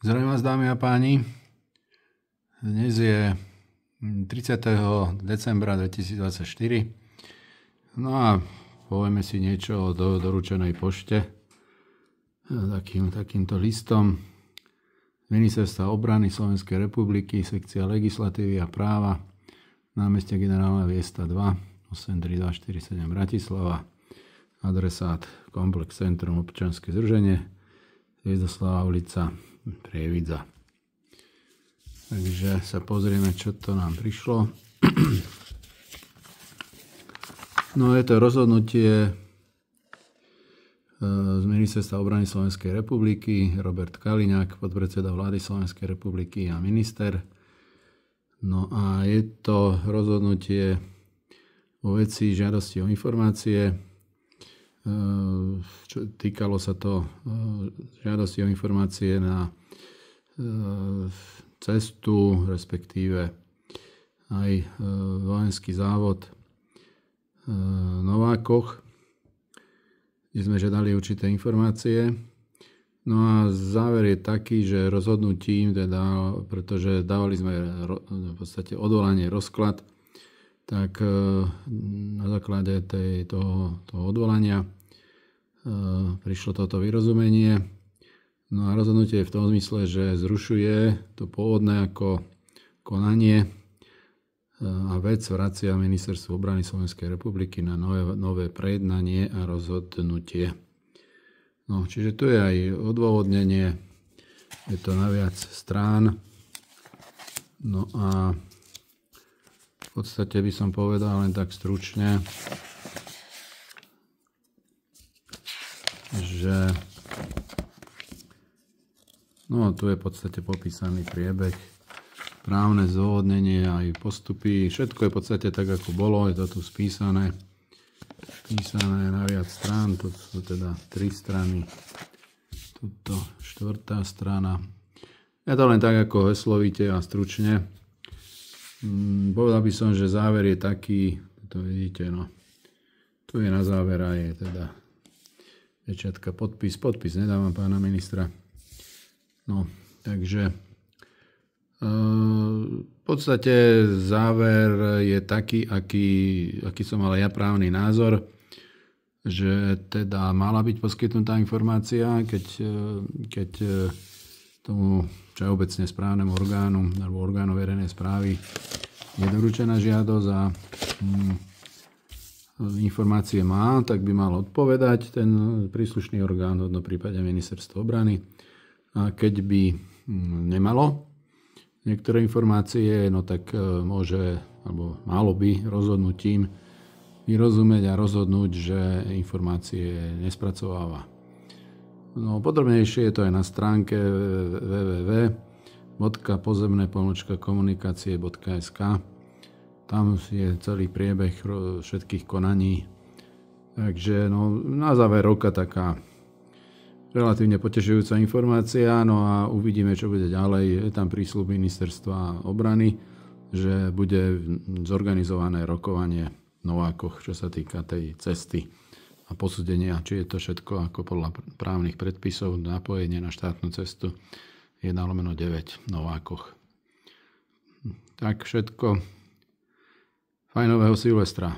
Zdravím vás, dámy a páni. Dnes je 30. decembra 2024. No a povieme si niečo o doručenej pošte. Takýmto listom Ministerstva obrany Slovenskej republiky, sekcia legislatívy a práva, námestie Generálneho miesta 2, 83247 Bratislava, adresát Komplex Centrum občianske združenie, Hviezdoslava ulica, Prievidza. Takže sa pozrieme, čo to nám prišlo. No je to rozhodnutie z Ministerstva obrany Slovenskej republiky, Robert Kaliňák, podpredseda vlády Slovenskej republiky a minister. No a je to rozhodnutie vo veci žiadosti o informácie. Týkalo sa to žiadosti o informácie na cestu, respektíve aj vojenský závod Novákoch, kde sme žiadali určité informácie. No a záver je taký, že rozhodnutím, pretože dávali sme v podstate odvolanie, rozklad, tak na základe toho odvolania prišlo toto vyrozumenie. No a rozhodnutie je v tom zmysle, že zrušuje to pôvodné ako konanie a vec vracia Ministerstvu obrany Slovenskej republiky na nové prejednanie a rozhodnutie. No, čiže tu je aj odôvodnenie, je to na viac strán. No a v podstate by som povedal len tak stručne, že tu je v podstate popísaný priebeh, právne zdôvodnenie aj postupy, všetko je v podstate tak, ako bolo, je to tu spísané na viac strán, to sú teda 3 strany, tuto 4. strana. Je to len tak, ako heslovite a stručne. Povedal by som, že záver je taký, to vidíte, tu je na záver a je teda pečiatka, podpis nedávam pána ministra. Takže v podstate záver je taký, aký som mal ja právny názor, že teda mala byť poskytnutá informácia, keď tomu všeobecne správnemu orgánu alebo orgánu verejnej správy je doručená žiadosť a informácie má, tak by mal odpovedať ten príslušný orgán, v prípade Ministerstvo obrany. A keď by nemalo niektoré informácie, tak môže, alebo malo by rozhodnutím vyrozumieť a rozhodnúť, že informácie nespracováva. Podrobnejšie je to aj na stránke www.pozemné-komunikácie.sk. Tam je celý priebeh všetkých konaní. Takže na záver roka taká relatívne potešujúca informácia, a uvidíme, čo bude ďalej. Je tam prísľub Ministerstva obrany, že bude zorganizované rokovanie v Novákoch, čo sa týka tej cesty a posúdenia, či je to všetko ako podľa právnych predpisov, napojenie na štátnu cestu 1/9 v Novákoch. Tak všetko. Fajnového Silvestra.